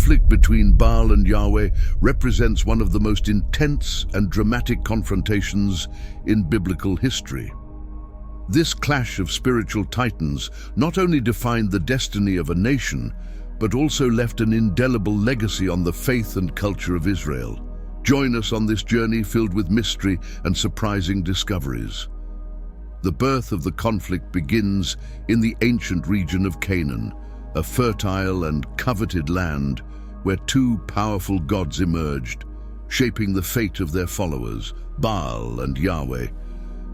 conflict between Baal and Yahweh represents one of the most intense and dramatic confrontations in biblical history. This clash of spiritual titans not only defined the destiny of a nation, but also left an indelible legacy on the faith and culture of Israel. Join us on this journey filled with mystery and surprising discoveries. The birth of the conflict begins in the ancient region of Canaan, a fertile and coveted land where two powerful gods emerged, shaping the fate of their followers, Baal and Yahweh.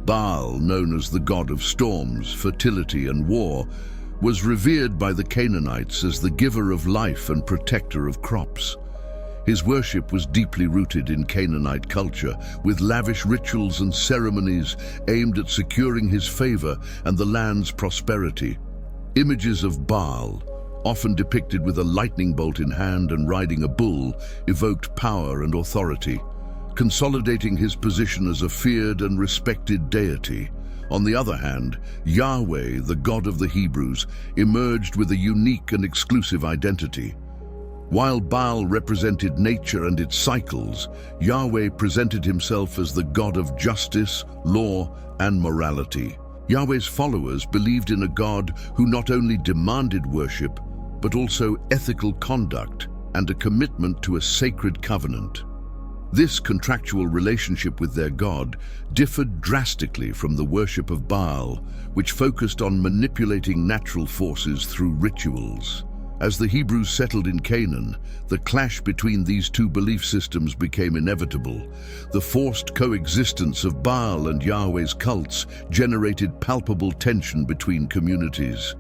Baal, known as the god of storms, fertility, and war, was revered by the Canaanites as the giver of life and protector of crops. His worship was deeply rooted in Canaanite culture, with lavish rituals and ceremonies aimed at securing his favor and the land's prosperity. Images of Baal, often depicted with a lightning bolt in hand and riding a bull, evoked power and authority, consolidating his position as a feared and respected deity. On the other hand, Yahweh, the God of the Hebrews, emerged with a unique and exclusive identity. While Baal represented nature and its cycles, Yahweh presented himself as the God of justice, law, and morality. Yahweh's followers believed in a God who not only demanded worship, but also ethical conduct and a commitment to a sacred covenant. This contractual relationship with their God differed drastically from the worship of Baal, which focused on manipulating natural forces through rituals. As the Hebrews settled in Canaan, the clash between these two belief systems became inevitable. The forced coexistence of Baal and Yahweh's cults generated palpable tension between communities.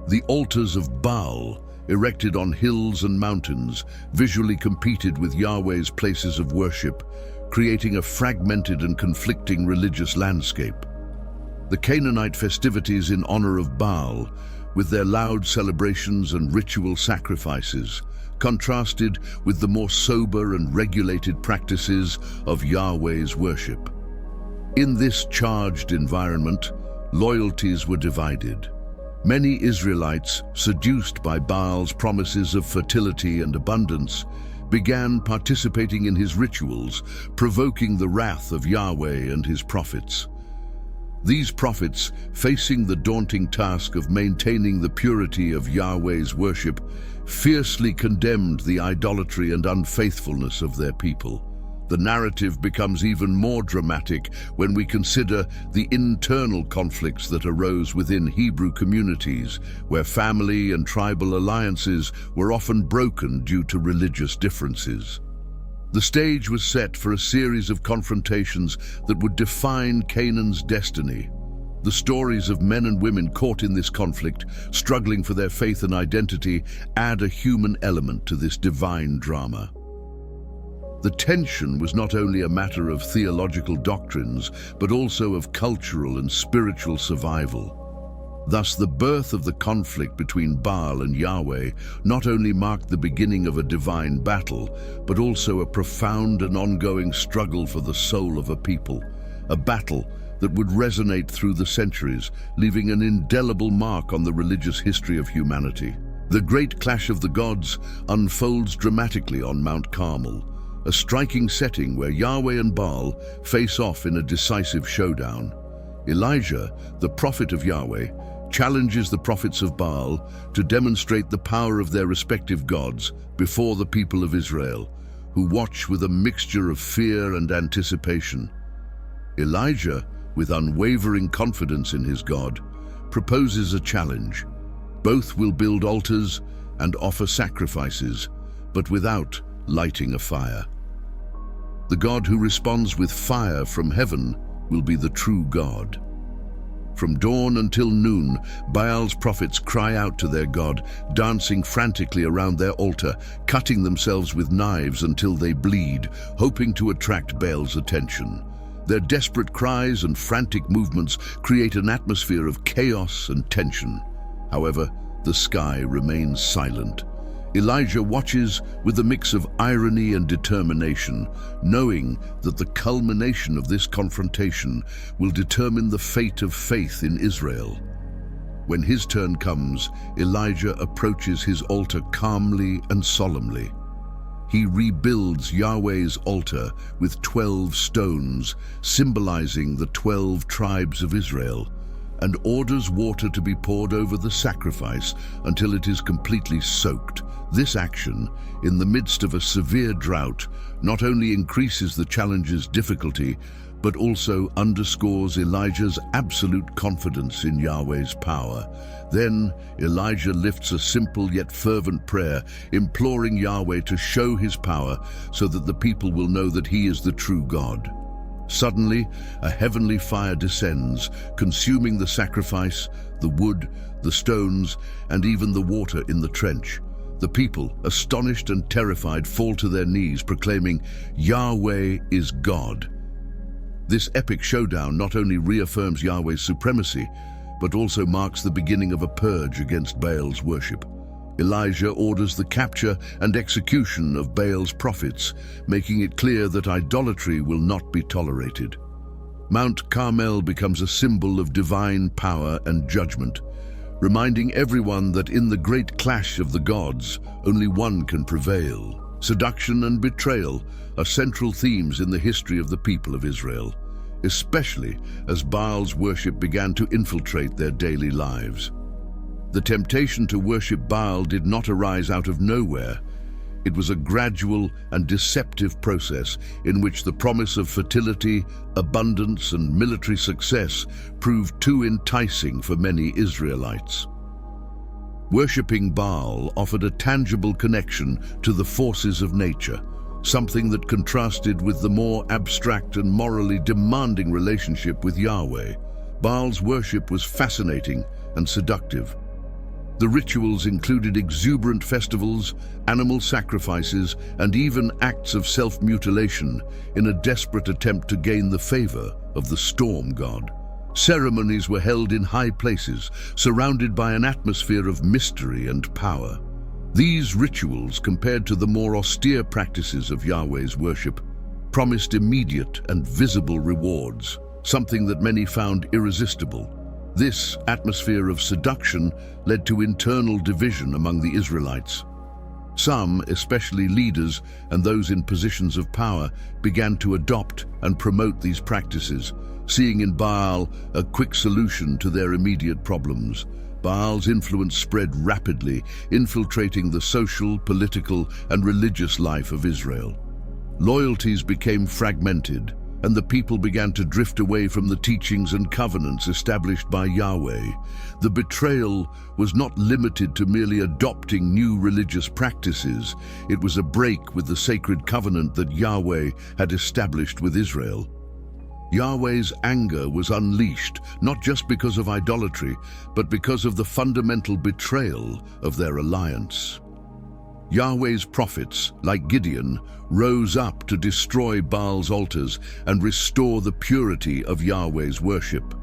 The altars of Baal, erected on hills and mountains, visually competed with Yahweh's places of worship, creating a fragmented and conflicting religious landscape. The Canaanite festivities in honor of Baal, with their loud celebrations and ritual sacrifices, contrasted with the more sober and regulated practices of Yahweh's worship. In this charged environment, loyalties were divided. Many Israelites, seduced by Baal's promises of fertility and abundance, began participating in his rituals, provoking the wrath of Yahweh and his prophets. These prophets, facing the daunting task of maintaining the purity of Yahweh's worship, fiercely condemned the idolatry and unfaithfulness of their people. The narrative becomes even more dramatic when we consider the internal conflicts that arose within Hebrew communities, where family and tribal alliances were often broken due to religious differences. The stage was set for a series of confrontations that would define Canaan's destiny. The stories of men and women caught in this conflict, struggling for their faith and identity, add a human element to this divine drama. The tension was not only a matter of theological doctrines, but also of cultural and spiritual survival. Thus, the birth of the conflict between Baal and Yahweh not only marked the beginning of a divine battle, but also a profound and ongoing struggle for the soul of a people, a battle that would resonate through the centuries, leaving an indelible mark on the religious history of humanity. The great clash of the gods unfolds dramatically on Mount Carmel, a striking setting where Yahweh and Baal face off in a decisive showdown. Elijah, the prophet of Yahweh, challenges the prophets of Baal to demonstrate the power of their respective gods before the people of Israel, who watch with a mixture of fear and anticipation. Elijah, with unwavering confidence in his God, proposes a challenge. Both will build altars and offer sacrifices, but without lighting a fire. The God who responds with fire from heaven will be the true God. From dawn until noon, Baal's prophets cry out to their God, dancing frantically around their altar, cutting themselves with knives until they bleed, hoping to attract Baal's attention. Their desperate cries and frantic movements create an atmosphere of chaos and tension. However, the sky remains silent. Elijah watches with a mix of irony and determination, knowing that the culmination of this confrontation will determine the fate of faith in Israel. When his turn comes, Elijah approaches his altar calmly and solemnly. He rebuilds Yahweh's altar with 12 stones, symbolizing the 12 tribes of Israel, and orders water to be poured over the sacrifice until it is completely soaked. This action, in the midst of a severe drought, not only increases the challenge's difficulty, but also underscores Elijah's absolute confidence in Yahweh's power. Then Elijah lifts a simple yet fervent prayer, imploring Yahweh to show his power so that the people will know that he is the true God. Suddenly, a heavenly fire descends, consuming the sacrifice, the wood, the stones, and even the water in the trench. The people, astonished and terrified, fall to their knees, proclaiming, "Yahweh is God." This epic showdown not only reaffirms Yahweh's supremacy, but also marks the beginning of a purge against Baal's worship. Elijah orders the capture and execution of Baal's prophets, making it clear that idolatry will not be tolerated. Mount Carmel becomes a symbol of divine power and judgment, reminding everyone that in the great clash of the gods, only one can prevail. Seduction and betrayal are central themes in the history of the people of Israel, especially as Baal's worship began to infiltrate their daily lives. The temptation to worship Baal did not arise out of nowhere. It was a gradual and deceptive process in which the promise of fertility, abundance, and military success proved too enticing for many Israelites. Worshipping Baal offered a tangible connection to the forces of nature, something that contrasted with the more abstract and morally demanding relationship with Yahweh. Baal's worship was fascinating and seductive. The rituals included exuberant festivals, animal sacrifices, and even acts of self-mutilation in a desperate attempt to gain the favor of the storm god. Ceremonies were held in high places, surrounded by an atmosphere of mystery and power. These rituals, compared to the more austere practices of Yahweh's worship, promised immediate and visible rewards, something that many found irresistible. This atmosphere of seduction led to internal division among the Israelites. Some, especially leaders and those in positions of power, began to adopt and promote these practices, seeing in Baal a quick solution to their immediate problems. Baal's influence spread rapidly, infiltrating the social, political, and religious life of Israel. Loyalties became fragmented, and the people began to drift away from the teachings and covenants established by Yahweh. The betrayal was not limited to merely adopting new religious practices. It was a break with the sacred covenant that Yahweh had established with Israel. Yahweh's anger was unleashed, not just because of idolatry, but because of the fundamental betrayal of their alliance. Yahweh's prophets, like Gideon, rose up to destroy Baal's altars and restore the purity of Yahweh's worship.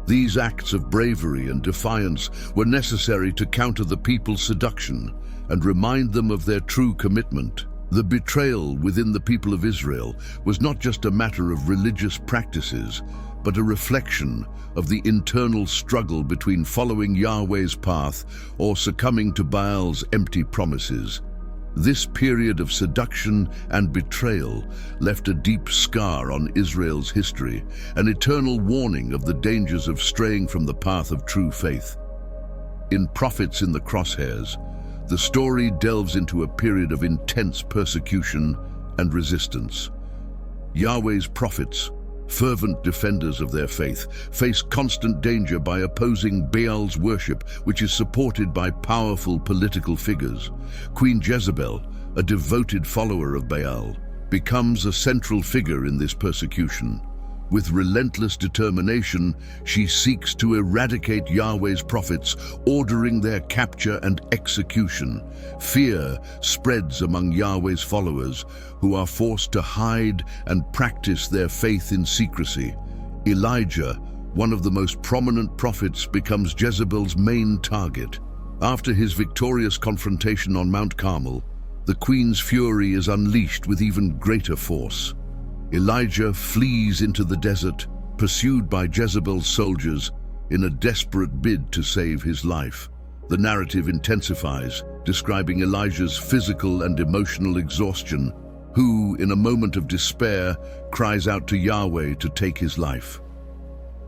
These acts of bravery and defiance were necessary to counter the people's seduction and remind them of their true commitment. The betrayal within the people of Israel was not just a matter of religious practices, but a reflection of the internal struggle between following Yahweh's path or succumbing to Baal's empty promises. This period of seduction and betrayal left a deep scar on Israel's history, an eternal warning of the dangers of straying from the path of true faith. In Prophets in the Crosshairs, the story delves into a period of intense persecution and resistance. Yahweh's prophets, fervent defenders of their faith, face constant danger by opposing Baal's worship, which is supported by powerful political figures. Queen Jezebel, a devoted follower of Baal, becomes a central figure in this persecution. With relentless determination, she seeks to eradicate Yahweh's prophets, ordering their capture and execution. Fear spreads among Yahweh's followers, who are forced to hide and practice their faith in secrecy. Elijah, one of the most prominent prophets, becomes Jezebel's main target. After his victorious confrontation on Mount Carmel, the queen's fury is unleashed with even greater force. Elijah flees into the desert, pursued by Jezebel's soldiers, in a desperate bid to save his life. The narrative intensifies, describing Elijah's physical and emotional exhaustion, who, in a moment of despair, cries out to Yahweh to take his life.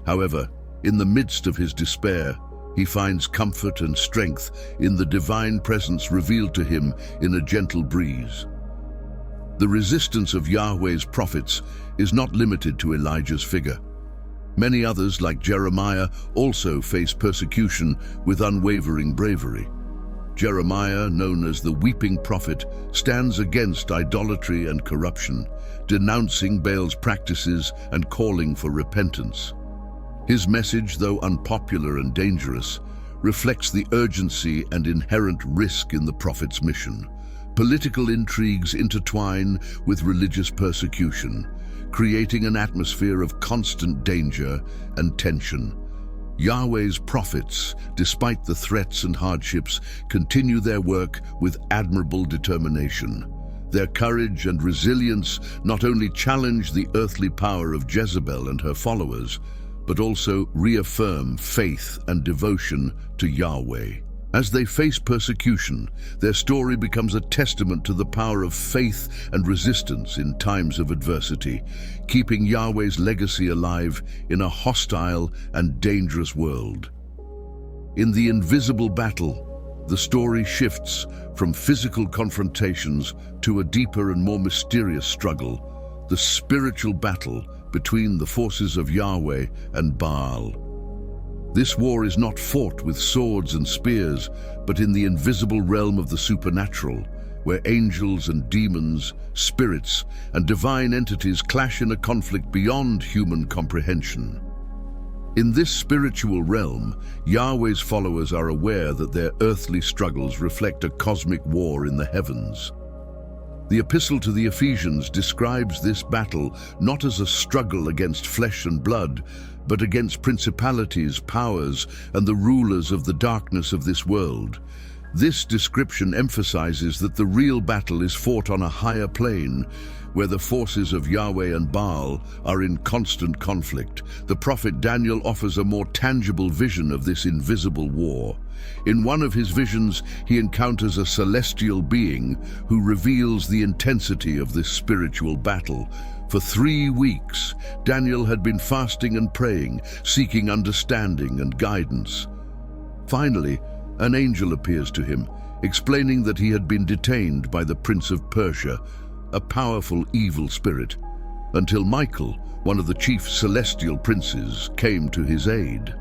However, in the midst of his despair, he finds comfort and strength in the divine presence revealed to him in a gentle breeze. The resistance of Yahweh's prophets is not limited to Elijah's figure. Many others, like Jeremiah, also face persecution with unwavering bravery. Jeremiah, known as the weeping prophet, stands against idolatry and corruption, denouncing Baal's practices and calling for repentance. His message, though unpopular and dangerous, reflects the urgency and inherent risk in the prophet's mission. Political intrigues intertwine with religious persecution, creating an atmosphere of constant danger and tension. Yahweh's prophets, despite the threats and hardships, continue their work with admirable determination. Their courage and resilience not only challenge the earthly power of Jezebel and her followers, but also reaffirm faith and devotion to Yahweh. As they face persecution, their story becomes a testament to the power of faith and resistance in times of adversity, keeping Yahweh's legacy alive in a hostile and dangerous world. In the invisible battle, the story shifts from physical confrontations to a deeper and more mysterious struggle, the spiritual battle between the forces of Yahweh and Baal. This war is not fought with swords and spears, but in the invisible realm of the supernatural, where angels and demons, spirits, and divine entities clash in a conflict beyond human comprehension. In this spiritual realm, Yahweh's followers are aware that their earthly struggles reflect a cosmic war in the heavens. The Epistle to the Ephesians describes this battle not as a struggle against flesh and blood, but against principalities, powers, and the rulers of the darkness of this world. This description emphasizes that the real battle is fought on a higher plane, where the forces of Yahweh and Baal are in constant conflict. The prophet Daniel offers a more tangible vision of this invisible war. In one of his visions, he encounters a celestial being who reveals the intensity of this spiritual battle. For 3 weeks, Daniel had been fasting and praying, seeking understanding and guidance. Finally, an angel appears to him, explaining that he had been detained by the Prince of Persia, a powerful evil spirit, until Michael, one of the chief celestial princes, came to his aid.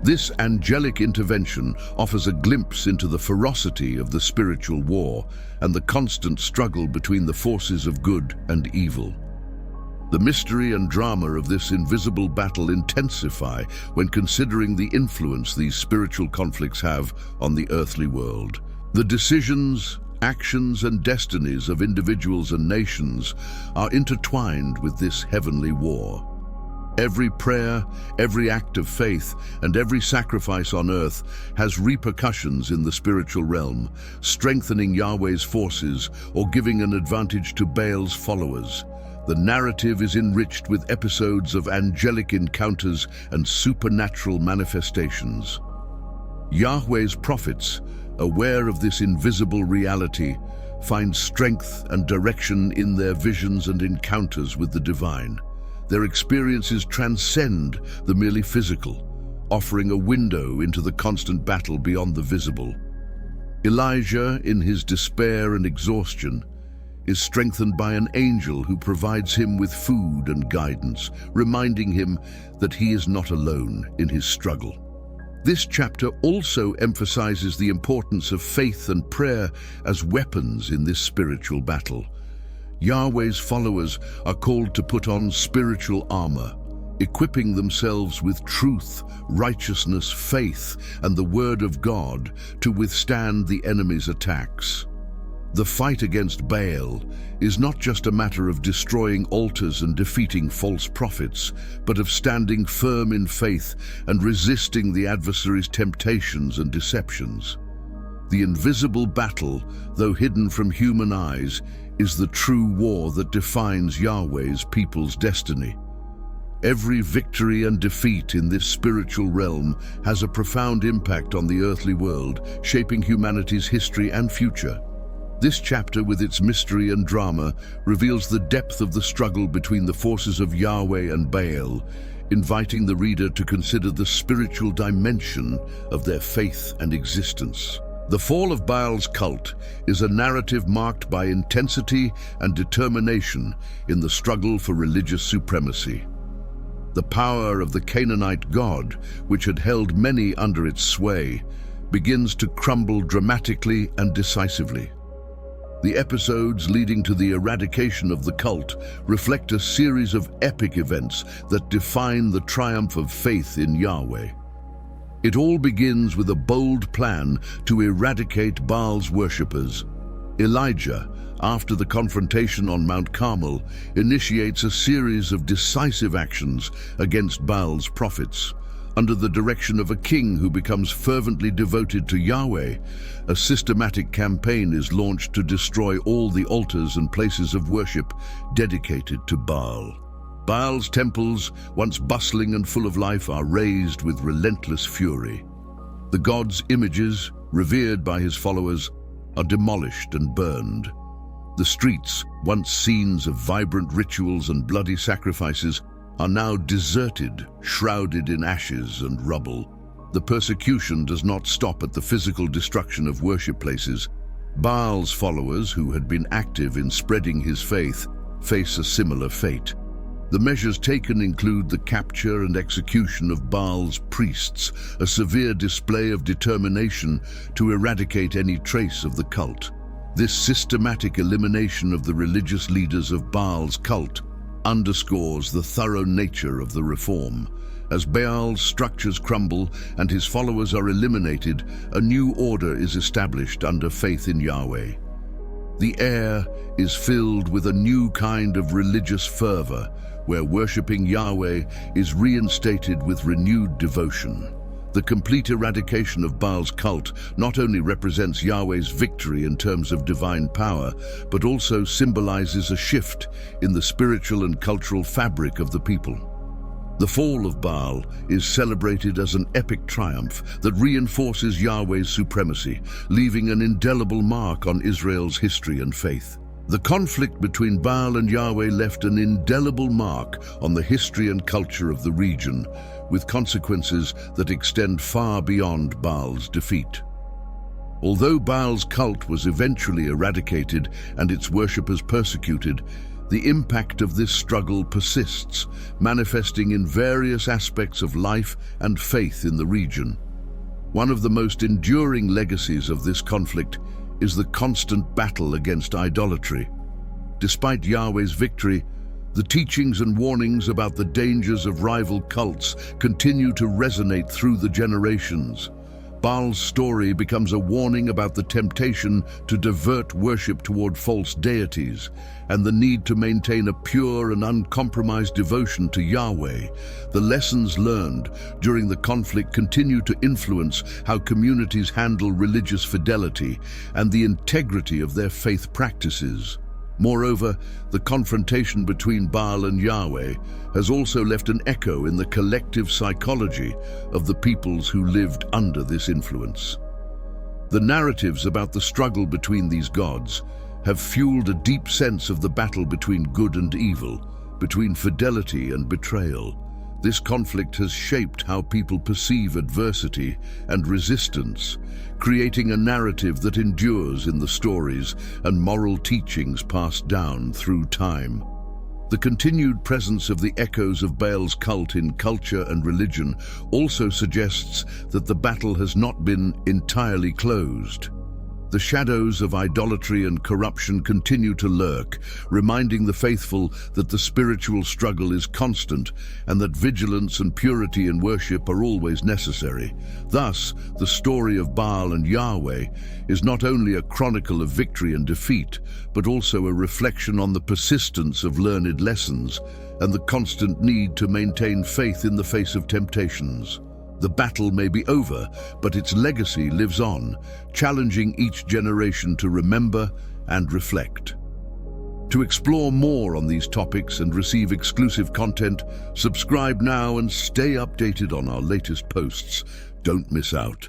This angelic intervention offers a glimpse into the ferocity of the spiritual war and the constant struggle between the forces of good and evil. The mystery and drama of this invisible battle intensify when considering the influence these spiritual conflicts have on the earthly world. The decisions, actions, and destinies of individuals and nations are intertwined with this heavenly war. Every prayer, every act of faith, and every sacrifice on earth has repercussions in the spiritual realm, strengthening Yahweh's forces or giving an advantage to Baal's followers. The narrative is enriched with episodes of angelic encounters and supernatural manifestations. Yahweh's prophets, aware of this invisible reality, find strength and direction in their visions and encounters with the divine. Their experiences transcend the merely physical, offering a window into the constant battle beyond the visible. Elijah, in his despair and exhaustion, is strengthened by an angel who provides him with food and guidance, reminding him that he is not alone in his struggle. This chapter also emphasizes the importance of faith and prayer as weapons in this spiritual battle. Yahweh's followers are called to put on spiritual armor, equipping themselves with truth, righteousness, faith, and the Word of God to withstand the enemy's attacks. The fight against Baal is not just a matter of destroying altars and defeating false prophets, but of standing firm in faith and resisting the adversary's temptations and deceptions. The invisible battle, though hidden from human eyes, is the true war that defines Yahweh's people's destiny. Every victory and defeat in this spiritual realm has a profound impact on the earthly world, shaping humanity's history and future. This chapter, with its mystery and drama, reveals the depth of the struggle between the forces of Yahweh and Baal, inviting the reader to consider the spiritual dimension of their faith and existence. The fall of Baal's cult is a narrative marked by intensity and determination in the struggle for religious supremacy. The power of the Canaanite god, which had held many under its sway, begins to crumble dramatically and decisively. The episodes leading to the eradication of the cult reflect a series of epic events that define the triumph of faith in Yahweh. It all begins with a bold plan to eradicate Baal's worshippers. Elijah, after the confrontation on Mount Carmel, initiates a series of decisive actions against Baal's prophets. Under the direction of a king who becomes fervently devoted to Yahweh, a systematic campaign is launched to destroy all the altars and places of worship dedicated to Baal. Baal's temples, once bustling and full of life, are razed with relentless fury. The god's images, revered by his followers, are demolished and burned. The streets, once scenes of vibrant rituals and bloody sacrifices, are now deserted, shrouded in ashes and rubble. The persecution does not stop at the physical destruction of worship places. Baal's followers, who had been active in spreading his faith, face a similar fate. The measures taken include the capture and execution of Baal's priests, a severe display of determination to eradicate any trace of the cult. This systematic elimination of the religious leaders of Baal's cult underscores the thorough nature of the reform. As Baal's structures crumble and his followers are eliminated, a new order is established under faith in Yahweh. The air is filled with a new kind of religious fervor, where worshipping Yahweh is reinstated with renewed devotion. The complete eradication of Baal's cult not only represents Yahweh's victory in terms of divine power, but also symbolizes a shift in the spiritual and cultural fabric of the people. The fall of Baal is celebrated as an epic triumph that reinforces Yahweh's supremacy, leaving an indelible mark on Israel's history and faith. The conflict between Baal and Yahweh left an indelible mark on the history and culture of the region, with consequences that extend far beyond Baal's defeat. Although Baal's cult was eventually eradicated and its worshippers persecuted, the impact of this struggle persists, manifesting in various aspects of life and faith in the region. One of the most enduring legacies of this conflict is the constant battle against idolatry. Despite Yahweh's victory, the teachings and warnings about the dangers of rival cults continue to resonate through the generations. Baal's story becomes a warning about the temptation to divert worship toward false deities and the need to maintain a pure and uncompromised devotion to Yahweh. The lessons learned during the conflict continue to influence how communities handle religious fidelity and the integrity of their faith practices. Moreover, the confrontation between Baal and Yahweh has also left an echo in the collective psychology of the peoples who lived under this influence. The narratives about the struggle between these gods have fueled a deep sense of the battle between good and evil, between fidelity and betrayal. This conflict has shaped how people perceive adversity and resistance, creating a narrative that endures in the stories and moral teachings passed down through time. The continued presence of the echoes of Baal's cult in culture and religion also suggests that the battle has not been entirely closed. The shadows of idolatry and corruption continue to lurk, reminding the faithful that the spiritual struggle is constant and that vigilance and purity in worship are always necessary. Thus, the story of Baal and Yahweh is not only a chronicle of victory and defeat, but also a reflection on the persistence of learned lessons and the constant need to maintain faith in the face of temptations. The battle may be over, but its legacy lives on, challenging each generation to remember and reflect. To explore more on these topics and receive exclusive content, subscribe now and stay updated on our latest posts. Don't miss out.